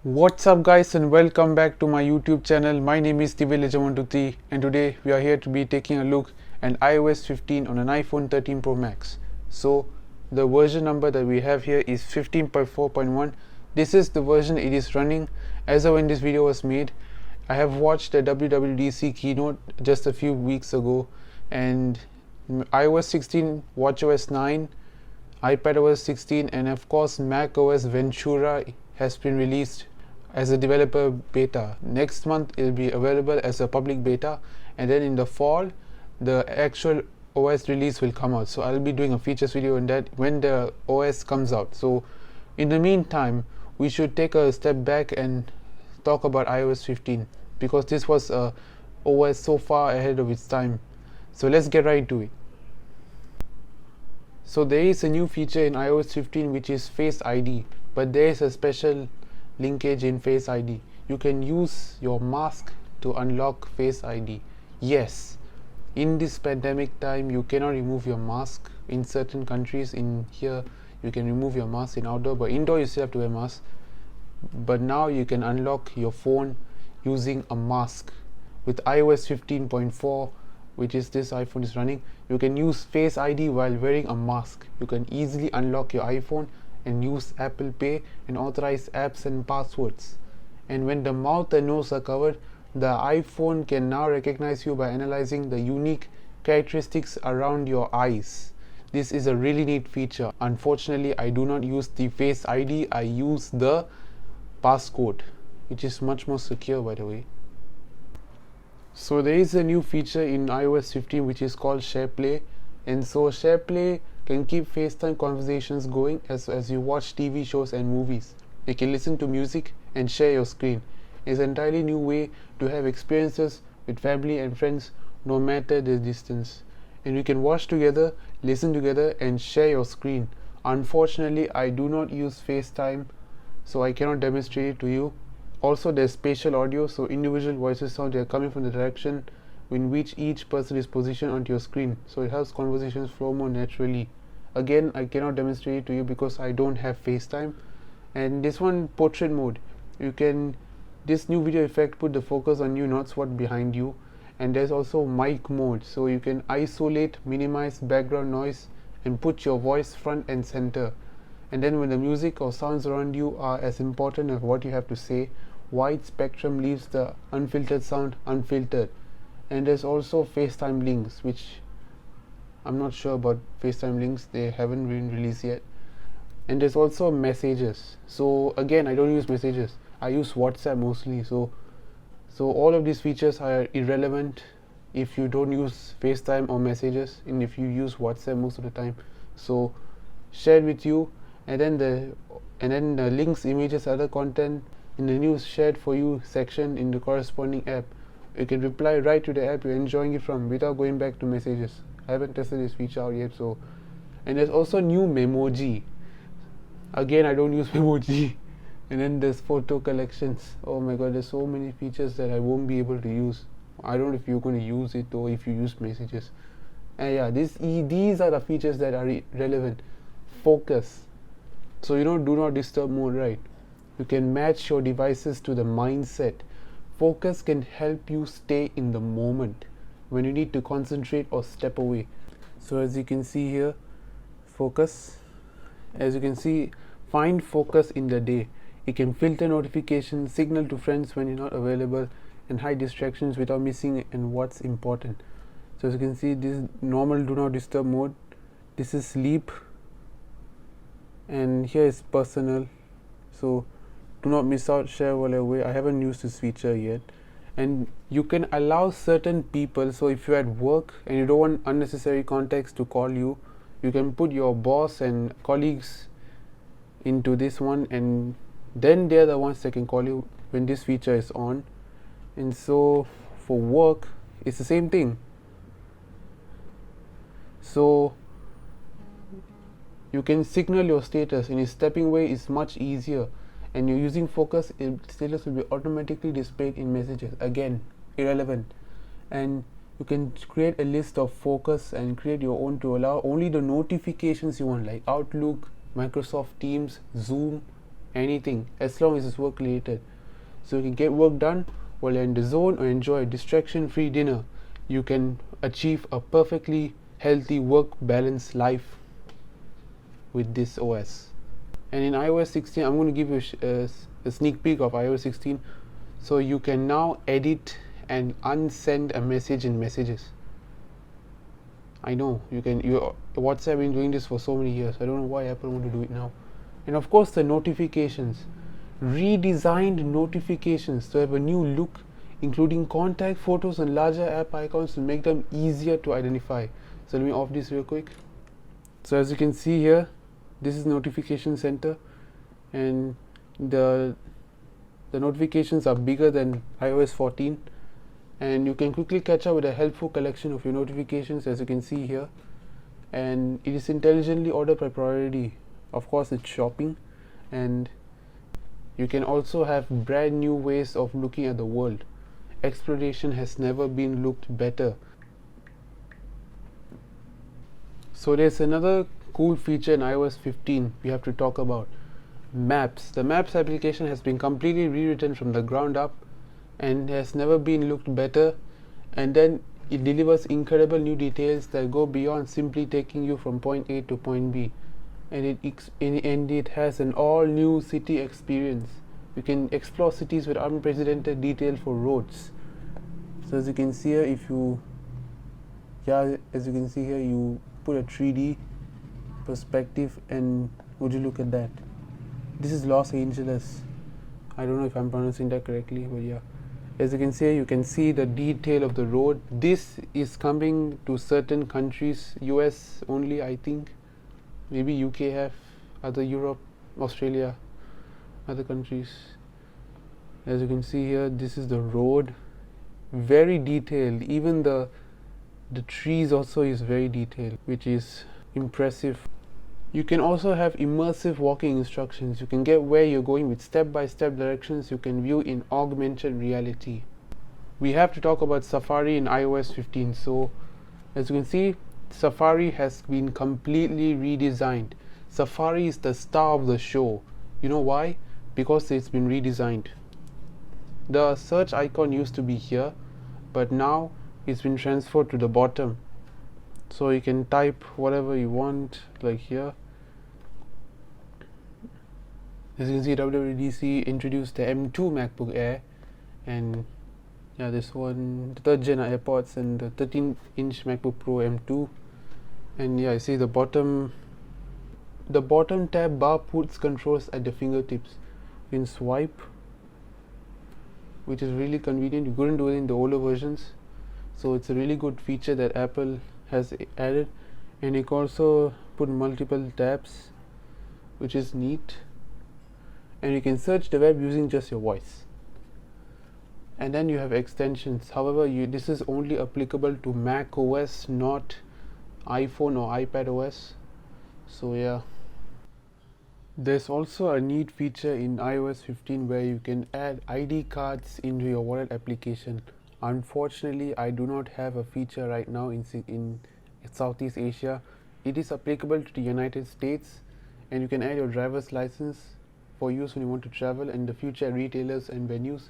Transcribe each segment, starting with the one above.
What's up guys, and welcome back to my YouTube channel. My name is Niveth and today we are here to be taking a look at iOS 15 on an iPhone 13 Pro Max. So the version number that we have here is 15.4.1. This is the version it is running as of when this video was made. I have watched the WWDC keynote just a few weeks ago, and iOS 16, watchOS 9, iPadOS 16 and of course macOS Ventura has been released as a developer beta. Next month it will be available as a public beta, and then in the fall the actual OS release will come out. So I'll be doing a features video on that when the OS comes out. So in the meantime, we should take a step back and talk about iOS 15 because this was a OS so far ahead of its time. So let's get right into it. So there is a new feature in iOS 15 which is Face ID, but there is a special linkage in Face ID. You can use your mask to unlock Face ID. Yes, in this pandemic time you cannot remove your mask in certain countries. In here you can remove your mask in outdoor, but indoor you still have to wear mask. But now you can unlock your phone using a mask. With iOS 15.4, which is this iPhone is running, you can use Face ID while wearing a mask. You can easily unlock your iPhone and use Apple Pay and authorize apps and passwords. And when the mouth and nose are covered, the iPhone can now recognize you by analyzing the unique characteristics around your eyes. This is a really neat feature. Unfortunately, I do not use the Face ID, I use the passcode, which is much more secure, by the way. So there is a new feature in iOS 15 which is called SharePlay, and so SharePlay can keep FaceTime conversations going as you watch TV shows and movies. You can listen to music and share your screen. It's an entirely new way to have experiences with family and friends no matter the distance. And you can watch together, listen together and share your screen. Unfortunately, I do not use FaceTime, so I cannot demonstrate it to you. Also, there's spatial audio, so individual voices sound are coming from the direction in which each person is positioned onto your screen, so it helps conversations flow more naturally. Again, I cannot demonstrate it to you because I don't have FaceTime. And this one, portrait mode, you can, this new video effect put the focus on you, not what's behind you. And there's also mic mode, so you can isolate, minimize background noise and put your voice front and center. And then when the music or sounds around you are as important as what you have to say, wide spectrum leaves the unfiltered sound unfiltered. And there's also FaceTime links, which I'm not sure about FaceTime links, they haven't been released yet. And there's also messages. So again, I don't use messages, I use WhatsApp mostly. So all of these features are irrelevant if you don't use FaceTime or messages, and if you use WhatsApp most of the time. So shared with you, and then the links, images, other content in the news shared for you section in the corresponding app. You can reply right to the app you're enjoying it from without going back to messages. I haven't tested this feature out yet. So, and there's also new Memoji. Again, I don't use Memoji. And then there's photo collections. Oh my god, there's so many features that I won't be able to use. I don't know if you're going to use it or if you use messages. And yeah, these are the features that are relevant. Focus. So you know, do not disturb mode, right? You can match your devices to the mindset. Focus can help you stay in the moment when you need to concentrate or step away. So as you can see here, focus. As you can see, find focus in the day. You can filter notifications, signal to friends when you're not available, and hide distractions without missing and what's important. So as you can see, this is normal do not disturb mode. This is sleep, and here is personal. So do not miss out, share while away. I haven't used this feature yet. And you can allow certain people, so if you're at work and you don't want unnecessary contacts to call you, you can put your boss and colleagues into this one, and then they're the ones that can call you when this feature is on. And so for work it's the same thing. So you can signal your status, and if stepping away is much easier, and you're using focus, status will be automatically displayed in messages. Again, irrelevant. And you can create a list of focus and create your own to allow only the notifications you want, like Outlook, Microsoft Teams, Zoom, anything, as long as it's work related. So you can get work done while you're in the zone or enjoy a distraction-free dinner. You can achieve a perfectly healthy work balance life with this OS. And in iOS 16, I'm going to give you a sneak peek of iOS 16. So you can now edit and unsend a message in messages. I know WhatsApp has been doing this for so many years. I don't know why Apple want to do it now. And of course the notifications, redesigned notifications to have a new look, including contact photos and larger app icons to make them easier to identify. So let me off this real quick. So as you can see here, this is notification center, and the notifications are bigger than iOS 14, and you can quickly catch up with a helpful collection of your notifications, as you can see here. And it is intelligently ordered by priority. Of course, it's shopping, and you can also have brand new ways of looking at the world. Exploration has never been looked better. So there's another cool feature in iOS 15 we have to talk about. Maps. The Maps application has been completely rewritten from the ground up and has never been looked better, and then it delivers incredible new details that go beyond simply taking you from point A to point B, and it has an all new city experience. You can explore cities with unprecedented detail for roads. So as you can see here, you put a 3D perspective, and would you look at that? This is Los Angeles. I don't know if I'm pronouncing that correctly, but yeah. As you can see, you can see the detail of the road. This is coming to certain countries, US only, I think. Maybe UK have, other Europe, Australia, other countries. As you can see here, this is the road. Very detailed. Even the trees also is very detailed, which is impressive. You can also have immersive walking instructions. You can get where you're going with step-by-step directions you can view in augmented reality. We have to talk about Safari in iOS 15. So as you can see, Safari has been completely redesigned. Safari is the star of the show. You know why? Because it's been redesigned. The search icon used to be here, but now it's been transferred to the bottom. So you can type whatever you want, like here. As you can see, WWDC introduced the M2 MacBook Air, and yeah, this one, the 3rd gen AirPods, and the 13-inch MacBook Pro M2. And yeah, you see the bottom tab bar puts controls at the fingertips. You can swipe, which is really convenient. You couldn't do it in the older versions, so it's a really good feature that Apple has added. And you can also put multiple tabs, which is neat. And you can search the web using just your voice. And then you have extensions. However, this is only applicable to Mac OS, not iPhone or iPad OS. So yeah. There's also a neat feature in iOS 15 where you can add ID cards into your wallet application. Unfortunately, I do not have a feature right now in Southeast Asia. It is applicable to the United States, and you can add your driver's license for use when you want to travel, and in the future at retailers and venues.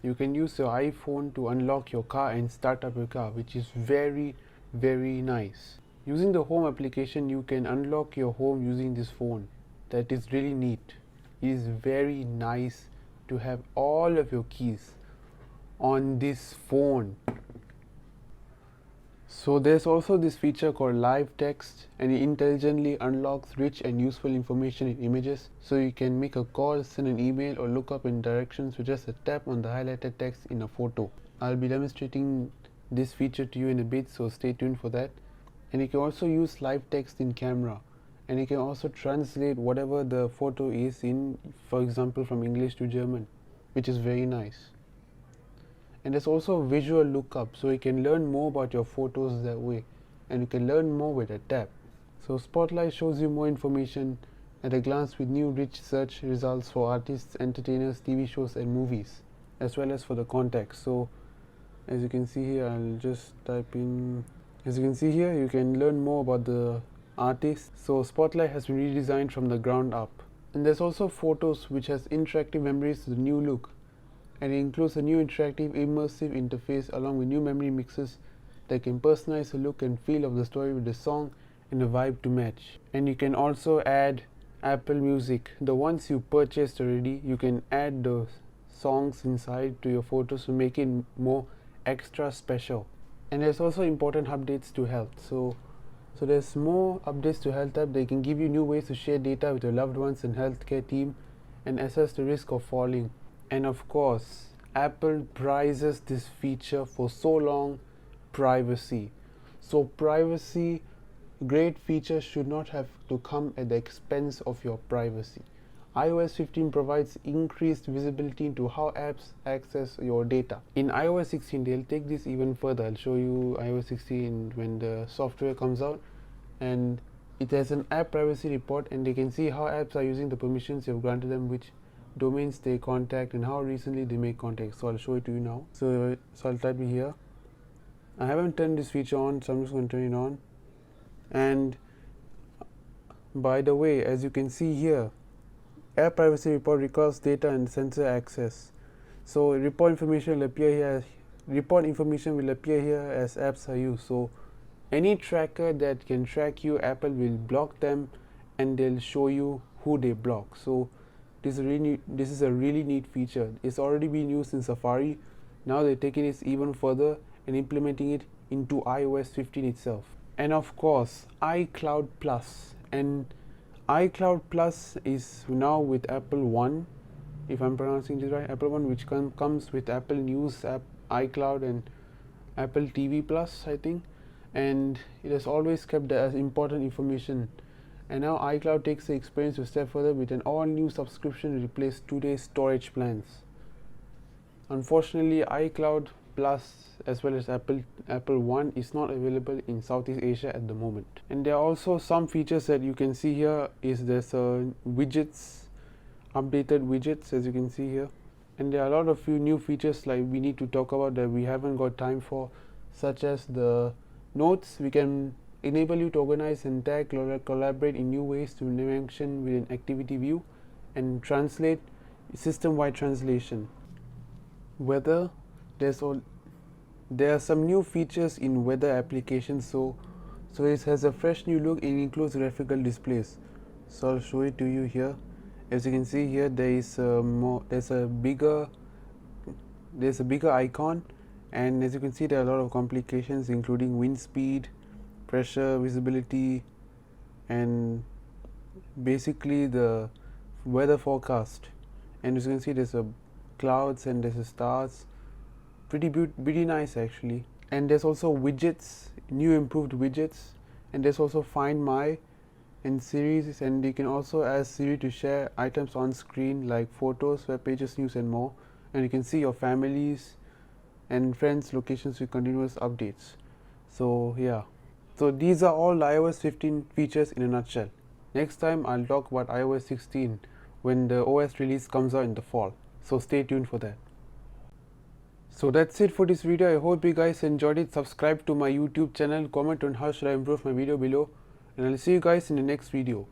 You can use your iPhone to unlock your car and start up your car, which is very, very nice. Using the home application, you can unlock your home using this phone. That is really neat. It is very nice to have all of your keys on this phone. So there's also this feature called live text, and it intelligently unlocks rich and useful information in images. So you can make a call, send an email, or look up in directions with just a tap on the highlighted text in a photo. I'll be demonstrating this feature to you in a bit, so stay tuned for that. And you can also use live text in camera, and you can also translate whatever the photo is in, for example, from English to German, which is very nice. And there's also visual lookup, so you can learn more about your photos that way, and you can learn more with a tap. So Spotlight shows you more information at a glance with new rich search results for artists, entertainers, TV shows and movies, as well as for the contacts. So as you can see here, I'll just type in, as you can see here, you can learn more about the artist. So Spotlight has been redesigned from the ground up. And there's also Photos, which has interactive memories with a new look, and it includes a new interactive immersive interface along with new memory mixes that can personalize the look and feel of the story with the song and the vibe to match. And you can also add Apple Music. The ones you purchased already, you can add the songs inside to your photos to make it more extra special. And there's also important updates to health. So there's more updates to Health app. They can give you new ways to share data with your loved ones and healthcare team and assess the risk of falling. And of course, Apple prizes this feature for so long: privacy. So privacy, great features should not have to come at the expense of your privacy. iOS 15 provides increased visibility into how apps access your data. In iOS 16, they'll take this even further. I'll show you iOS 16 when the software comes out, and it has an app privacy report, and they can see how apps are using the permissions you've granted them, which domains they contact, and how recently they make contact. So I'll show it to you now. So I'll type it here. I haven't turned this feature on, so I'm just going to turn it on. And by the way, as you can see here, App Privacy Report records data and sensor access. So report information will appear here. Report information will appear here as apps are used. So any tracker that can track you, Apple will block them, and they'll show you who they block. So this is a really neat feature. It's already been used in Safari. Now they're taking it even further and implementing it into iOS 15 itself. And of course, iCloud Plus. And iCloud Plus is now with Apple One, if I'm pronouncing this right, Apple One, which comes with Apple News app, iCloud, and Apple TV Plus, I think. And it has always kept as important information. And now iCloud takes the experience a step further with an all-new subscription to replace today's storage plans. Unfortunately, iCloud Plus as well as Apple One is not available in Southeast Asia at the moment. And there are also some features that you can see here. There's widgets, updated widgets, as you can see here. And there are a lot of few new features like we need to talk about that we haven't got time for, such as the notes. We can enable you to organize and tag, collaborate in new ways to mention with an activity view, and translate, system-wide translation. Weather, there are some new features in weather applications. So it has a fresh new look and includes graphical displays. So I'll show it to you here. As you can see here, there's a bigger icon, and as you can see, there are a lot of complications including wind speed, pressure, visibility, and basically the weather forecast. And as you can see, there's a clouds and there's a stars. Pretty nice actually. And there's also widgets, new improved widgets, and there's also Find My and Series, and you can also ask Siri to share items on screen like photos, web pages, news, and more. And you can see your families and friends' locations with continuous updates. So yeah, so these are all iOS 15 features in a nutshell. Next time I'll talk about iOS 16 when the OS release comes out in the fall. So stay tuned for that. So that's it for this video. I hope you guys enjoyed it. Subscribe to my YouTube channel, comment on how should I improve my video below, and I'll see you guys in the next video.